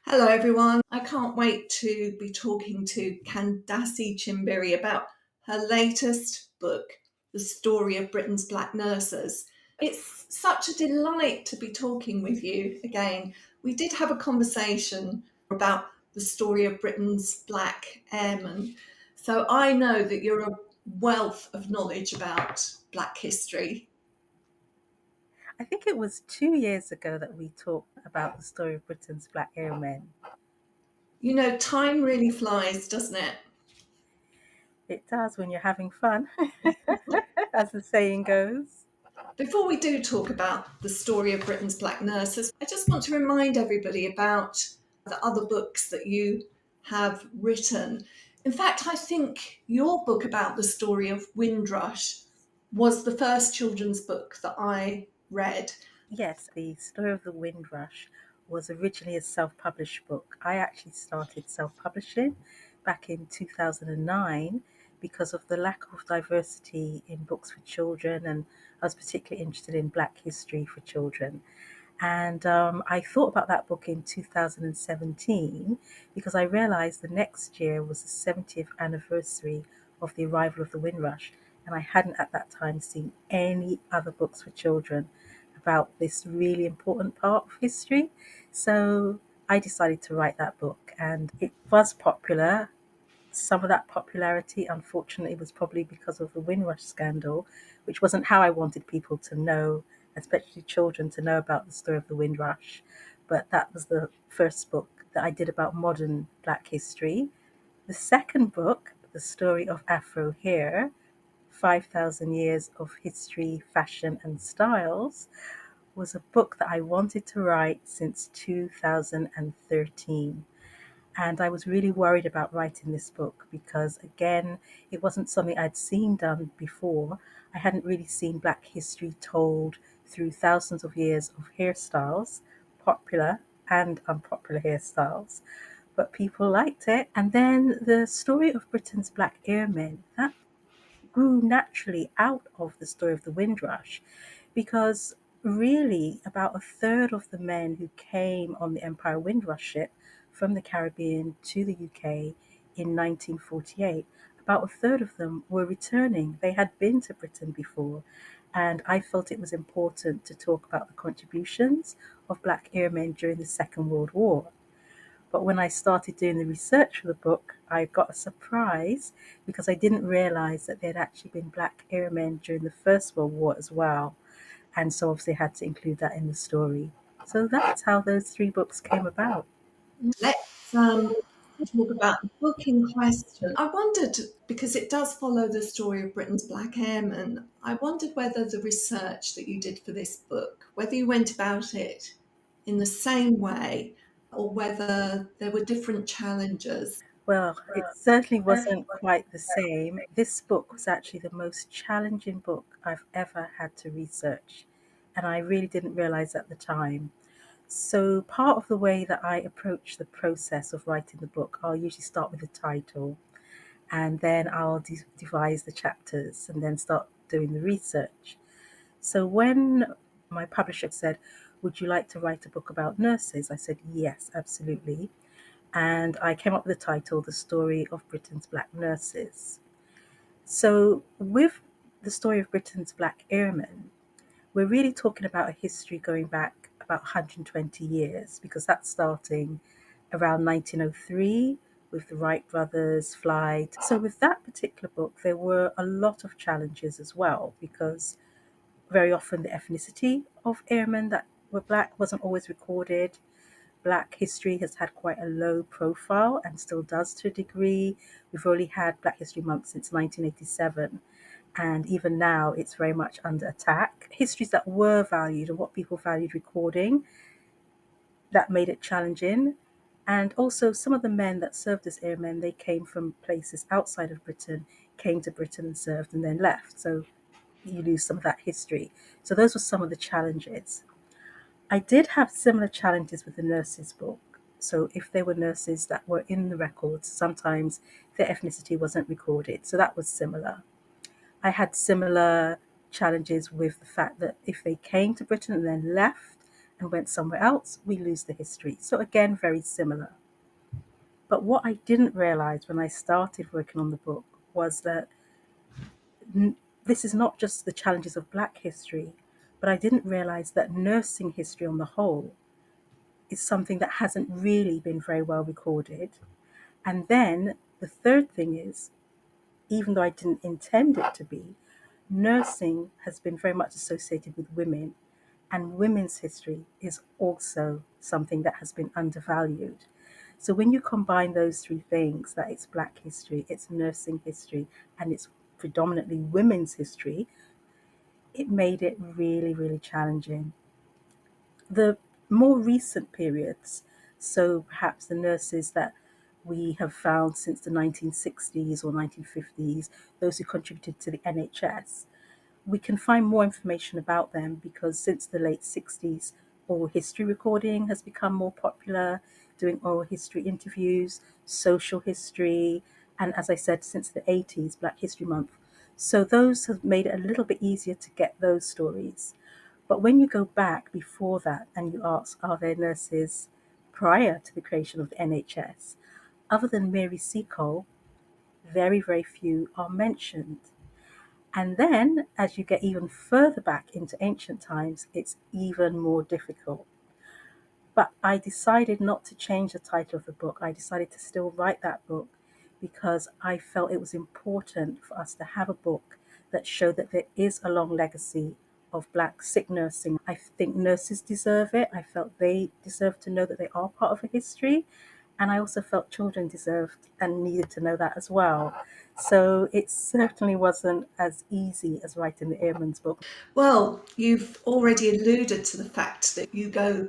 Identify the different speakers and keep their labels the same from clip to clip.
Speaker 1: Hello, everyone. I can't wait to be talking to Kandace Chimbiri about her latest book, The Story of Britain's Black Nurses. It's such a delight to be talking with you again. We did have a conversation about the story of Britain's Black Airmen. So I know that you're a wealth of knowledge about Black history.
Speaker 2: I think it was 2 years ago that we talked about the story of Britain's Black Airmen.
Speaker 1: You know, time really flies, doesn't it?
Speaker 2: It does when you're having fun, as the saying goes.
Speaker 1: Before we do talk about the story of Britain's black nurses, I just want to remind everybody about the other books that you have written. In fact, I think your book about the story of Windrush was the first children's book that I read.
Speaker 2: Yes, the story of the Windrush was originally a self published book. I actually started self publishing back in 2009 because of the lack of diversity in books for children, and I was particularly interested in Black history for children. And I thought about that book in 2017 because I realized the next year was the 70th anniversary of the arrival of the Windrush. And I hadn't at that time seen any other books for children about this really important part of history. So I decided to write that book, and it was popular. Some of that popularity, unfortunately, was probably because of the Windrush scandal, which wasn't how I wanted people to know, especially children, to know about the story of the Windrush. But that was the first book that I did about modern Black history. The second book, The Story of Afro Hair, 5,000 Years of History, Fashion and Styles, was a book that I wanted to write since 2013. And I was really worried about writing this book because, again, it wasn't something I'd seen done before. I hadn't really seen Black history told through thousands of years of hairstyles, popular and unpopular hairstyles, but people liked it. And then the story of Britain's Black Airmen, that grew naturally out of the story of the Windrush because really about a third of the men who came on the Empire Windrush ship from the Caribbean to the UK in 1948, about a third of them were returning. They had been to Britain before. And I felt it was important to talk about the contributions of Black airmen during the Second World War. But when I started doing the research for the book, I got a surprise because I didn't realize that there had actually been Black airmen during the First World War as well. And so obviously I had to include that in the story. So that's how those three books came about.
Speaker 1: Let's talk about the book in question. I wondered, because it does follow the story of Britain's Black Airmen, I wondered whether the research that you did for this book, whether you went about it in the same way or whether there were different challenges.
Speaker 2: Well, it certainly wasn't quite the same. This book was actually the most challenging book I've ever had to research. And I really didn't realize at the time. So, part of the way that I approach the process of writing the book, I'll usually start with the title and then I'll devise the chapters and then start doing the research. So, when my publisher said, "Would you like to write a book about nurses?" I said, "Yes, absolutely." And I came up with the title, The Story of Britain's Black Nurses. So, with the story of Britain's Black Airmen, we're really talking about a history going back about 120 years because that's starting around 1903 with the Wright brothers' flight. So, with that particular book, there were a lot of challenges as well because very often the ethnicity of airmen that were black wasn't always recorded. Black history has had quite a low profile and still does to a degree. We've only had Black History Month since 1987, and even now it's very much under attack. Histories that were valued and what people valued recording, that made it challenging. And also, some of the men that served as airmen, they came from places outside of Britain, came to Britain and served and then left. So you lose some of that history. So those were some of the challenges. I did have similar challenges with the nurses book. So if there were nurses that were in the records, sometimes their ethnicity wasn't recorded. So that was similar. I had similar challenges with the fact that if they came to Britain and then left, and went somewhere else, we lose the history. So, again, very similar. But what I didn't realize when I started working on the book was that this is not just the challenges of Black history, but I didn't realize that nursing history on the whole is something that hasn't really been very well recorded. And then the third thing is, even though I didn't intend it to be, nursing has been very much associated with women, and women's history is also something that has been undervalued. So when you combine those three things, that it's Black history, it's nursing history, and it's predominantly women's history, it made it really, really challenging. The more recent periods, so perhaps the nurses that we have found since the 1960s or 1950s, those who contributed to the NHS, we can find more information about them because since the late 60s, oral history recording has become more popular, doing oral history interviews, social history, and as I said, since the 80s, Black History Month. So those have made it a little bit easier to get those stories. But when you go back before that and you ask, are there nurses prior to the creation of the NHS? Other than Mary Seacole, very, very few are mentioned. And then, as you get even further back into ancient times, it's even more difficult. But I decided not to change the title of the book. I decided to still write that book because I felt it was important for us to have a book that showed that there is a long legacy of Black sick nursing. I think nurses deserve it. I felt they deserve to know that they are part of a history. And I also felt children deserved and needed to know that as well. So it certainly wasn't as easy as writing the Ehrman's book.
Speaker 1: Well, you've already alluded to the fact that you go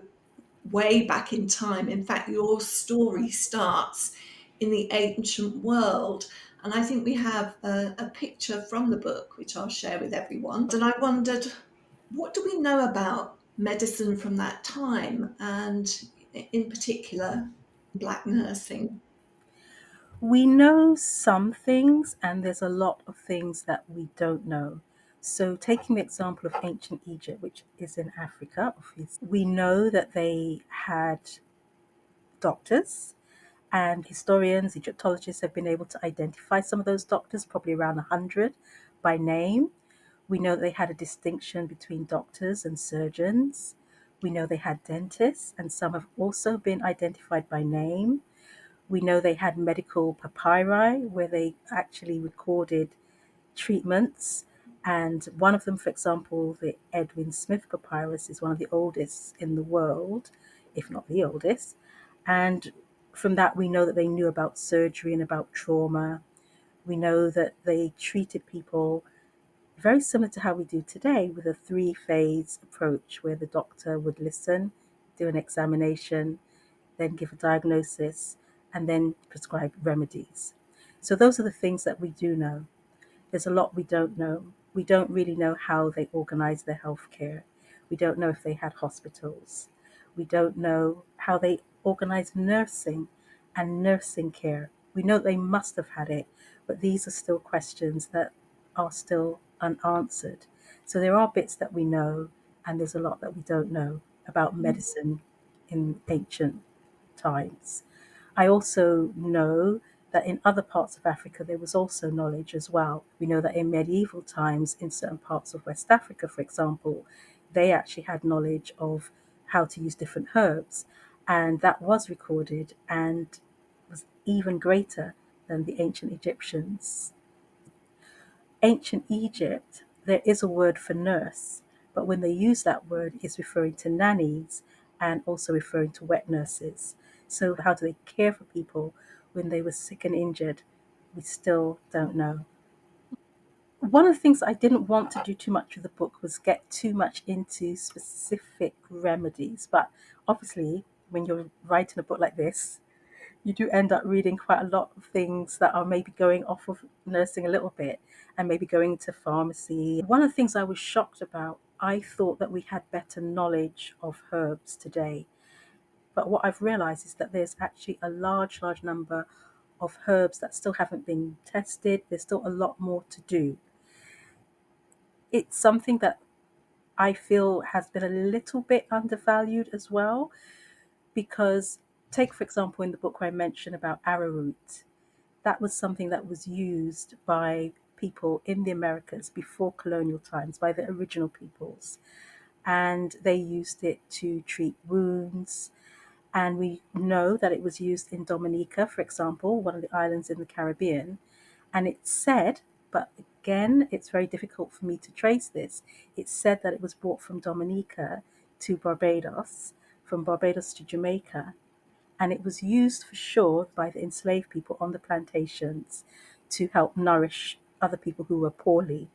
Speaker 1: way back in time. In fact, your story starts in the ancient world. And I think we have a picture from the book, which I'll share with everyone. And I wondered, what do we know about medicine from that time, and in particular, Black nursing?
Speaker 2: We know some things, and there's a lot of things that we don't know. So, taking the example of ancient Egypt, which is in Africa, obviously, we know that they had doctors, and historians, Egyptologists have been able to identify some of those doctors, probably around 100 by name. We know they had a distinction between doctors and surgeons. We know they had dentists, and some have also been identified by name. We know they had medical papyri where they actually recorded treatments. And one of them, for example, the Edwin Smith papyrus, is one of the oldest in the world, if not the oldest. And from that, we know that they knew about surgery and about trauma. We know that they treated people very similar to how we do today with a three-phase approach where the doctor would listen, do an examination, then give a diagnosis, and then prescribe remedies. So those are the things that we do know. There's a lot we don't know. We don't really know how they organize their healthcare. We don't know if they had hospitals. We don't know how they organize nursing and nursing care. We know they must have had it, but these are still questions that are still unanswered. So there are bits that we know, and there's a lot that we don't know about medicine in ancient times. I also know that in other parts of Africa there was also knowledge as well. We know that in medieval times, in certain parts of West Africa, for example, they actually had knowledge of how to use different herbs, and that was recorded and was even greater than the ancient Egyptians. Ancient Egypt, there is a word for nurse, but when they use that word, it's referring to nannies and also referring to wet nurses. So, how do they care for people when they were sick and injured? We still don't know. One of the things I didn't want to do too much with the book was get too much into specific remedies, but obviously, when you're writing a book like this, you do end up reading quite a lot of things that are maybe going off of nursing a little bit and maybe going to pharmacy. One of the things I was shocked about, I thought that we had better knowledge of herbs today. But what I've realized is that there's actually a large, large number of herbs that still haven't been tested. There's still a lot more to do. It's something that I feel has been a little bit undervalued as well, because take for example in the book where I mentioned about arrowroot, that was something that was used by people in the Americas before colonial times, by the original peoples, and they used it to treat wounds. And we know that it was used in Dominica, for example, one of the islands in the Caribbean. And it's said, but again, it's very difficult for me to trace this. It's said that it was brought from Dominica to Barbados, from Barbados to Jamaica, and it was used for sure by the enslaved people on the plantations to help nourish other people who were poorly.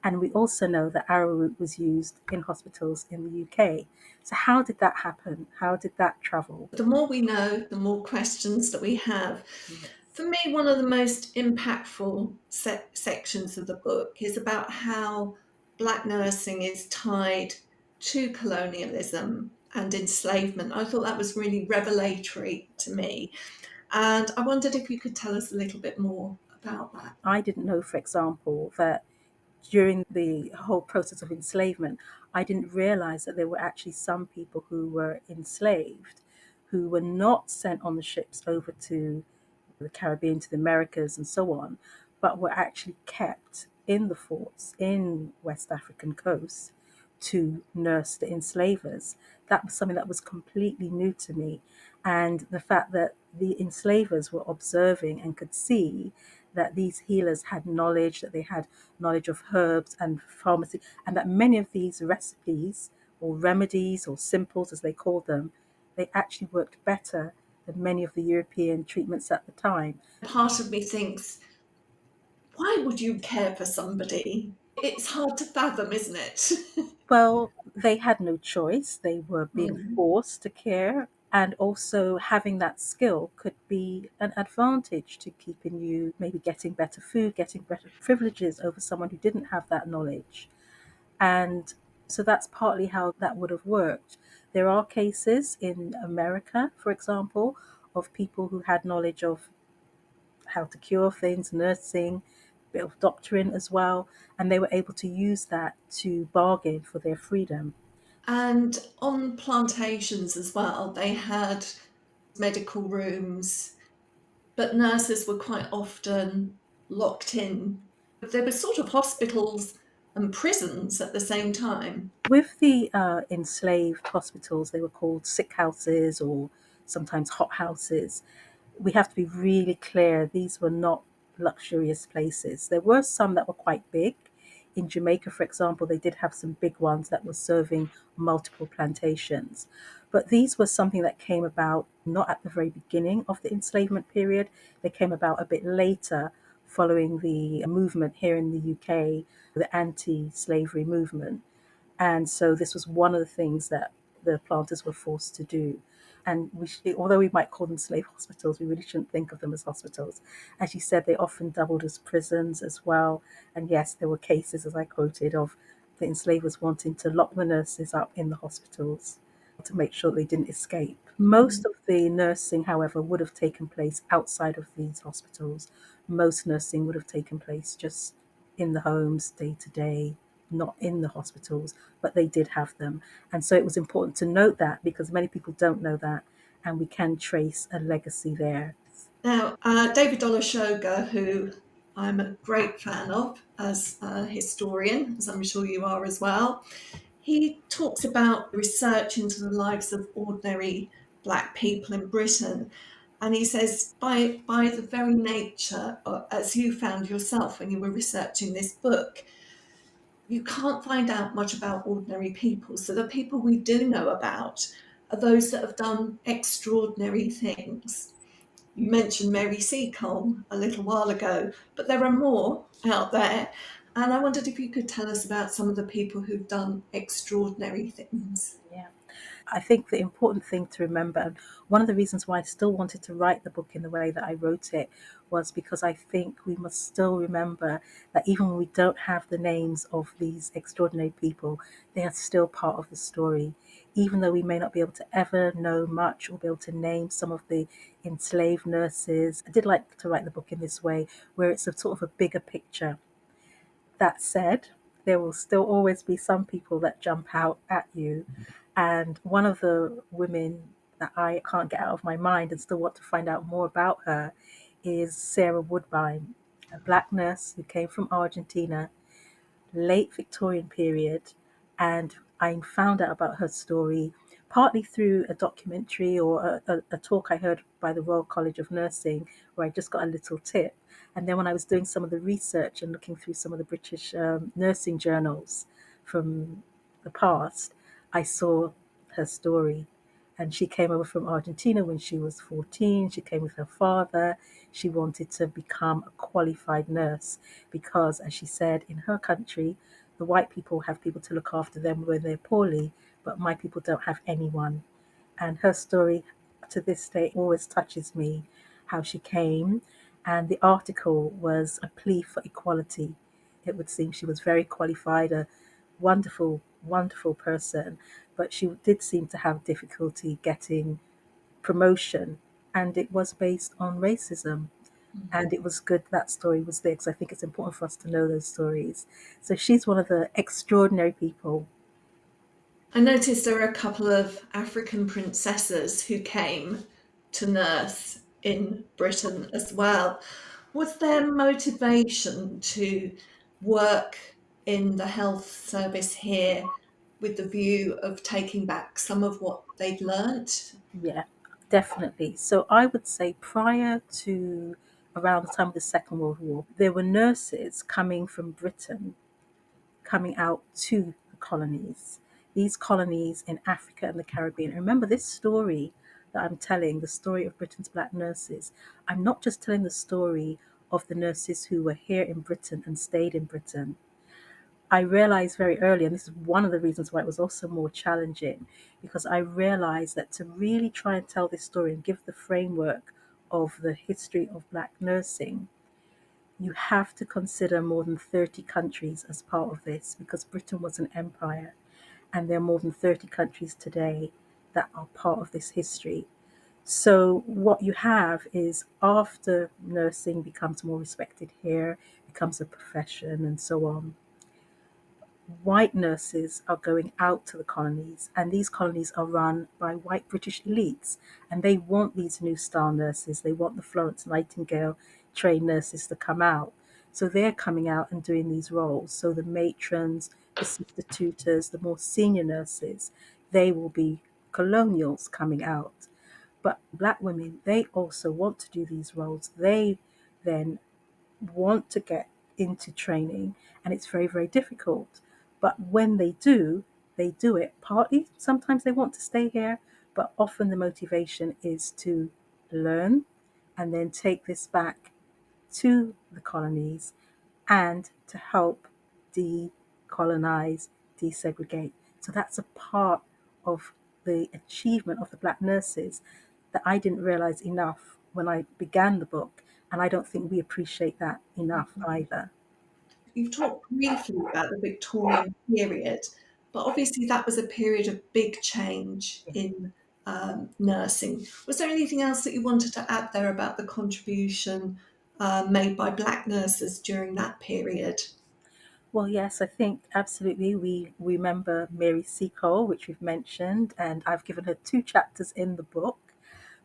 Speaker 2: And we also know that arrowroot was used in hospitals in the UK. So, how did that happen? How did that travel?
Speaker 1: The more we know, the more questions that we have.
Speaker 2: Yes.
Speaker 1: For me, one of the most impactful sections of the book is about how Black nursing is tied to colonialism and enslavement. I thought that was really revelatory to me. And I wondered if you could tell us a little bit more about that.
Speaker 2: I didn't know, for example, that during the whole process of enslavement, I didn't realize that there were actually some people who were enslaved who were not sent on the ships over to the Caribbean, to the Americas, and so on, but were actually kept in the forts in West African coasts to nurse the enslavers. That was something that was completely new to me. And the fact that the enslavers were observing and could see that these healers had knowledge, that they had knowledge of herbs and pharmacy, and that many of these recipes or remedies or simples, as they called them, they actually worked better than many of the European treatments at the time.
Speaker 1: Part of me thinks, why would you care for somebody? It's hard to fathom, isn't it?
Speaker 2: Well, they had no choice. They were being
Speaker 1: Mm.
Speaker 2: forced to care. And also, having that skill could be an advantage to keeping you maybe getting better food, getting better privileges over someone who didn't have that knowledge. And so that's partly how that would have worked. There are cases in America, for example, of people who had knowledge of how to cure things, nursing, a bit of doctoring as well, and they were able to use that to bargain for their freedom.
Speaker 1: And on plantations as well, they had medical rooms, but nurses were quite often locked in. They were sort of hospitals and prisons at the same time.
Speaker 2: With the enslaved hospitals, they were called sick houses or sometimes hot houses. We have to be really clear, these were not luxurious places. There were some that were quite big. In Jamaica, for example, they did have some big ones that were serving multiple plantations. But these were something that came about not at the very beginning of the enslavement period, they came about a bit later following the movement here in the UK, the anti slavery movement. And so this was one of the things that the planters were forced to do. And although we might call them slave hospitals, we really shouldn't think of them as hospitals. As you said, they often doubled as prisons as well. And yes, there were cases, as I quoted, of the enslavers wanting to lock the nurses up in the hospitals to make sure they didn't escape. Most of the nursing, however, would have taken place outside of these hospitals. Most nursing would have taken place just in the homes, day to day, not in the hospitals, but they did have them. And so it was important to note that because many people don't know that, and we can trace a legacy there.
Speaker 1: Now, David Olusoga, who I'm a great fan of as a historian, as I'm sure you are as well, he talks about research into the lives of ordinary Black people in Britain. And he says, by the very nature, as you found yourself when you were researching this book, you can't find out much about ordinary people. So the people we do know about are those that have done extraordinary things. You mentioned Mary Seacole a little while ago, but there are more out there. And I wondered if you could tell us about some of the people who've done extraordinary things.
Speaker 2: Yeah. I think the important thing to remember, and one of the reasons why I still wanted to write the book in the way that I wrote it, was because I think we must still remember that even when we don't have the names of these extraordinary people, they are still part of the story. Even though we may not be able to ever know much or be able to name some of the enslaved nurses, I did like to write the book in this way, where it's a sort of a bigger picture. That said, there will still always be some people that jump out at you. And one of the women that I can't get out of my mind and still want to find out more about her is Sarah Woodbine, a black nurse who came from Argentina, late Victorian period, and I found out about her story partly through a documentary or a talk I heard by the Royal College of Nursing, where I just got a little tip. And then when I was doing some of the research and looking through some of the British nursing journals from the past, I saw her story. And she came over from Argentina when she was 14. She came with her father. She wanted to become a qualified nurse because, as she said, in her country, the white people have people to look after them when they're poorly, but my people don't have anyone. And her story to this day always touches me, how she came. And the article was a plea for equality. It would seem she was very qualified, a wonderful, wonderful person, but she did seem to have difficulty getting promotion. And it was based on racism. And it was good that story was there because I think it's important for us to know those stories. So she's one of the extraordinary people.
Speaker 1: I noticed there are a couple of African princesses who came to nurse in Britain as well. Was their motivation to work in the health service here with the view of taking back some of what they'd learnt?
Speaker 2: Yeah, definitely. So I would say prior to around the time of the Second World War, there were nurses coming from Britain coming out to the colonies, these colonies in Africa and the Caribbean. Remember, this story that I'm telling, the story of Britain's black nurses, I'm not just telling the story of the nurses who were here in Britain and stayed in Britain. I realized very early, and this is one of the reasons why it was also more challenging, because I realized that to really try and tell this story and give the framework of the history of black nursing, you have to consider more than 30 countries as part of this because Britain was an empire and there are more than 30 countries today that are part of this history. So, what you have is after nursing becomes more respected here, becomes a profession, and so on, white nurses are going out to the colonies, and these colonies are run by white British elites. And they want these new style nurses, they want the Florence Nightingale trained nurses to come out. So they're coming out and doing these roles. So the matrons, the sister tutors, the more senior nurses, they will be colonials coming out. But black women, they also want to do these roles. They then want to get into training, and it's very, very difficult. But when they do it partly, sometimes they want to stay here, but often the motivation is to learn and then take this back to the colonies and to help decolonize, desegregate. So that's a part of the achievement of the black nurses that I didn't realize enough when I began the book. And I don't think we appreciate that enough either.
Speaker 1: You've talked briefly about the Victorian period, but obviously that was a period of big change in nursing. Was there anything else that you wanted to add there about the contribution made by black nurses during that period?
Speaker 2: Well, yes, I think absolutely. We remember Mary Seacole, which we've mentioned, and I've given her two chapters in the book.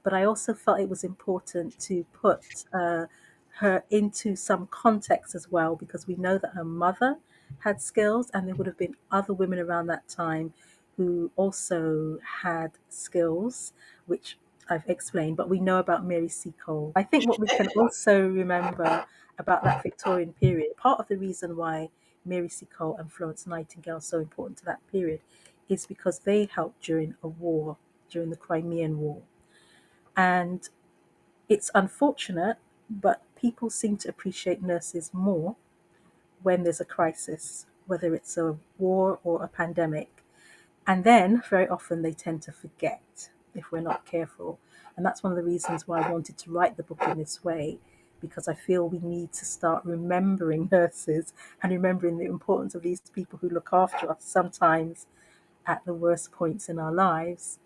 Speaker 2: But I also felt it was important to put her into some context as well, because we know that her mother had skills, and there would have been other women around that time who also had skills, which I've explained. But we know about Mary Seacole. I think what we can also remember about that Victorian period, part of the reason why Mary Seacole and Florence Nightingale are so important to that period is because they helped during a war, during the Crimean War. And it's unfortunate, but people seem to appreciate nurses more when there's a crisis, whether it's a war or a pandemic. And then very often they tend to forget if we're not careful. And that's one of the reasons why I wanted to write the book in this way, because I feel we need to start remembering nurses and remembering the importance of these people who look after us sometimes at the worst points in our lives.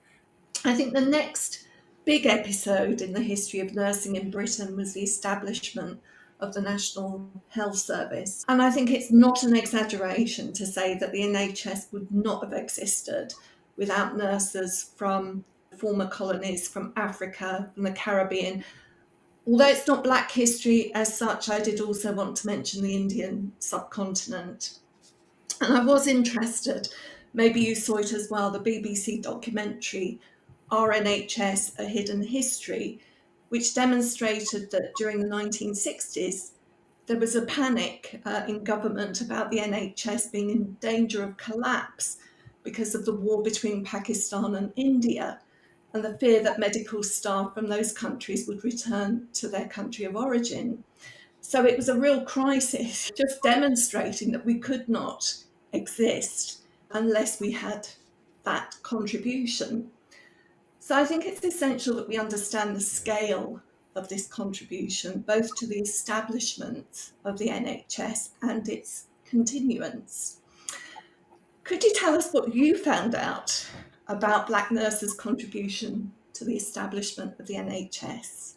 Speaker 1: I think the next big episode in the history of nursing in Britain was the establishment of the National Health Service. And I think it's not an exaggeration to say that the NHS would not have existed without nurses from former colonies, from Africa, from the Caribbean. Although it's not Black history as such, I did also want to mention the Indian subcontinent. And I was interested, maybe you saw it as well, the BBC documentary RNHS A Hidden History, which demonstrated that during the 1960s, there was a panic in government about the NHS being in danger of collapse because of the war between Pakistan and India, and the fear that medical staff from those countries would return to their country of origin. So it was a real crisis, just demonstrating that we could not exist unless we had that contribution. So I think it's essential that we understand the scale of this contribution, both to the establishment of the NHS and its continuance. Could you tell us what you found out about Black nurses' contribution to the establishment of the NHS?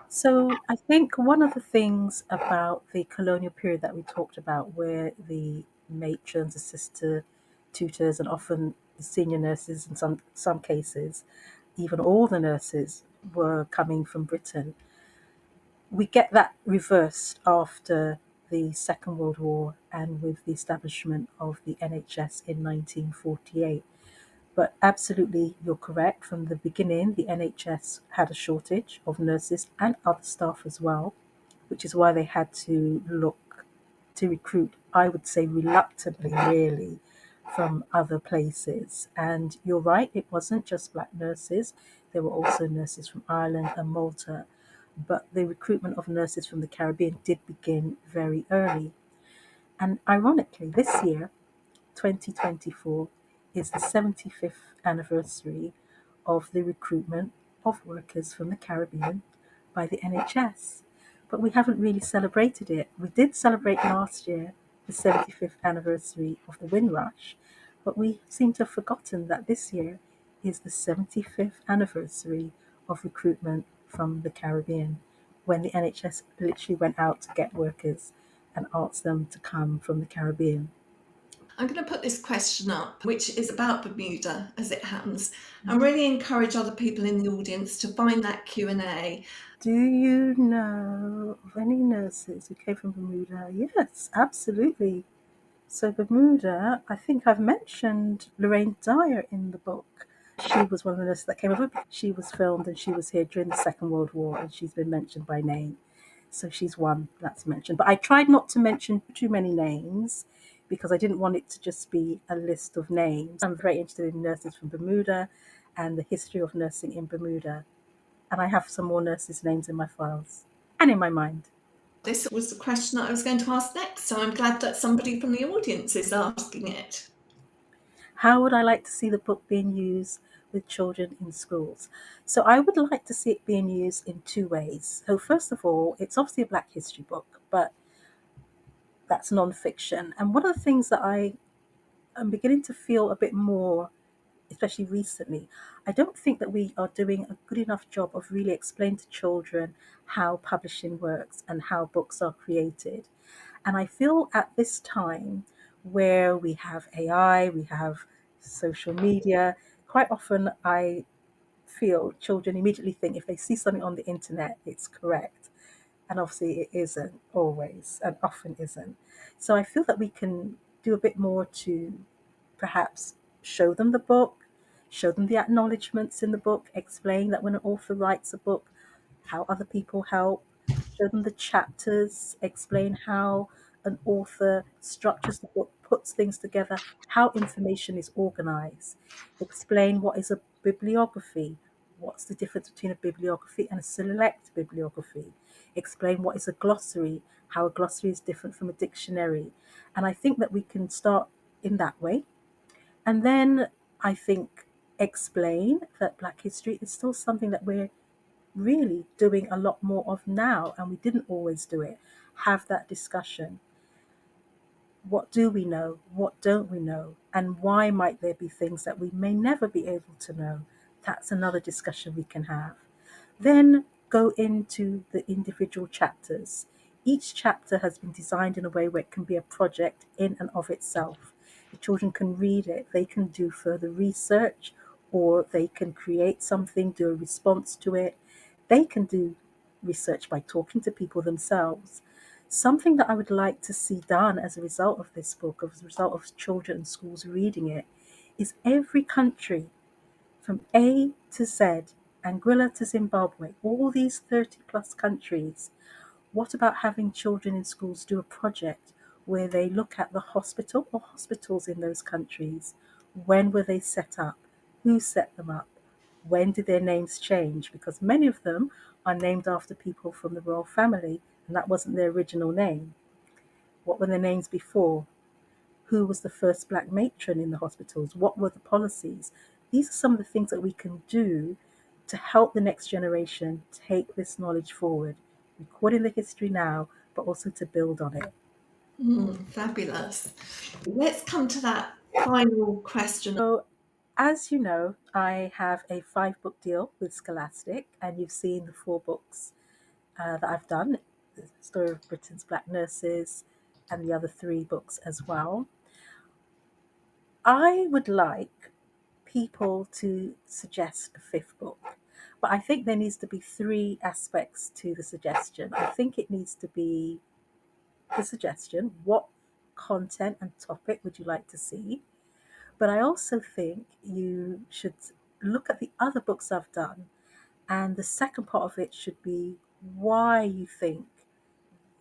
Speaker 2: So I think one of the things about the colonial period that we talked about, where the matrons, the sister tutors, and often the senior nurses in some cases, even all the nurses were coming from Britain, we get that reversed after the Second World War and with the establishment of the NHS in 1948. But absolutely, you're correct. From the beginning, the NHS had a shortage of nurses and other staff as well, which is why they had to look to recruit, I would say reluctantly, really, from other places. And you're right, it wasn't just black nurses, there were also nurses from Ireland and Malta. But the recruitment of nurses from the Caribbean did begin very early. And ironically, this year, 2024, is the 75th anniversary of the recruitment of workers from the Caribbean by the NHS. But we haven't really celebrated it. We did celebrate last year the 75th anniversary of the Windrush, but we seem to have forgotten that this year is the 75th anniversary of recruitment from the Caribbean, when the NHS literally went out to get workers and asked them to come from the Caribbean.
Speaker 1: I'm going to put this question up, which is about Bermuda, as it happens, and really encourage other people in the audience to find that Q&A.
Speaker 2: Do you know of any nurses who came from Bermuda? Yes, absolutely. So Bermuda, I think I've mentioned Lorraine Dyer in the book. She was one of the nurses that came over. She was filmed and she was here during the Second World War, and she's been mentioned by name. So she's one that's mentioned. But I tried not to mention too many names because I didn't want it to just be a list of names. I'm very interested in nurses from Bermuda and the history of nursing in Bermuda. And I have some more nurses' names in my files and in my mind.
Speaker 1: This was the question that I was going to ask next, so I'm glad that somebody from the audience is asking it.
Speaker 2: How would I like to see the book being used with children in schools? So I would like to see it being used in two ways. So first of all, it's obviously a Black history book, but that's non-fiction. And one of the things that I am beginning to feel a bit more, especially recently, I don't think that we are doing a good enough job of really explaining to children how publishing works and how books are created. And I feel at this time where we have AI, we have social media, quite often I feel children immediately think if they see something on the internet, it's correct. And obviously, it isn't always and often isn't. So I feel that we can do a bit more to perhaps show them the book, show them the acknowledgements in the book, explain that when an author writes a book, how other people help, show them the chapters, explain how an author structures the book, puts things together, how information is organized, explain what is a bibliography, what's the difference between a bibliography and a select bibliography, explain what is a glossary, how a glossary is different from a dictionary. And I think that we can start in that way. And then I think explain that Black history is still something that we're really doing a lot more of now, and we didn't always do it. Have that discussion. What do we know? What don't we know? And why might there be things that we may never be able to know? That's another discussion we can have. Then go into the individual chapters. Each chapter has been designed in a way where it can be a project in and of itself. The children can read it, they can do further research, or they can create something, do a response to it. They can do research by talking to people themselves. Something that I would like to see done as a result of this book, as a result of children and schools reading it, is every country from A to Z, Anguilla to Zimbabwe, all these 30 plus countries. What about having children in schools do a project where they look at the hospital or hospitals in those countries? When were they set up? Who set them up? When did their names change? Because many of them are named after people from the royal family, and that wasn't their original name. What were their names before? Who was the first black matron in the hospitals? What were the policies? These are some of the things that we can do to help the next generation take this knowledge forward, recording the history now, but also to build on it.
Speaker 1: Fabulous. Let's come to that final question.
Speaker 2: So, as you know, I have a 5 book deal with Scholastic, and you've seen the 4 books that I've done, the Story of Britain's Black Nurses, and the other 3 books as well. I would like people to suggest a 5th book. But I think there needs to be 3 aspects to the suggestion. I think it needs to be the suggestion, what content and topic would you like to see? But I also think you should look at the other books I've done, and the second part of it should be why you think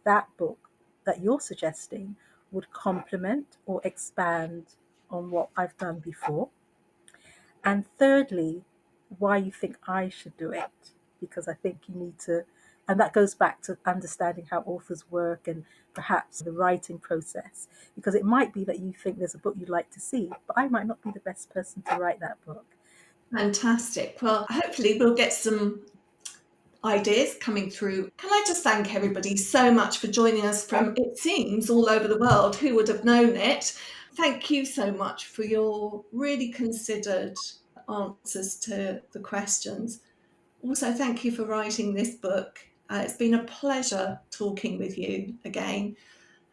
Speaker 2: that book that you're suggesting would complement or expand on what I've done before. And thirdly, why you think I should do it. Because I think you need to, and that goes back to understanding how authors work and perhaps the writing process. Because it might be that you think there's a book you'd like to see, but I might not be the best person to write that book.
Speaker 1: Fantastic. Well, hopefully we'll get some ideas coming through. Can I just thank everybody so much for joining us from, it seems, all over the world? Who would have known it? Thank you so much for your really considered answers to the questions. Also, thank you for writing this book. It's been a pleasure talking with you again.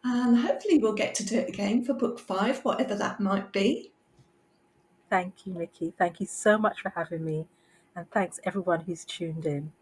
Speaker 1: And hopefully, we'll get to do it again for book 5, whatever that might be.
Speaker 2: Thank you, Nikki. Thank you so much for having me. And thanks everyone who's tuned in.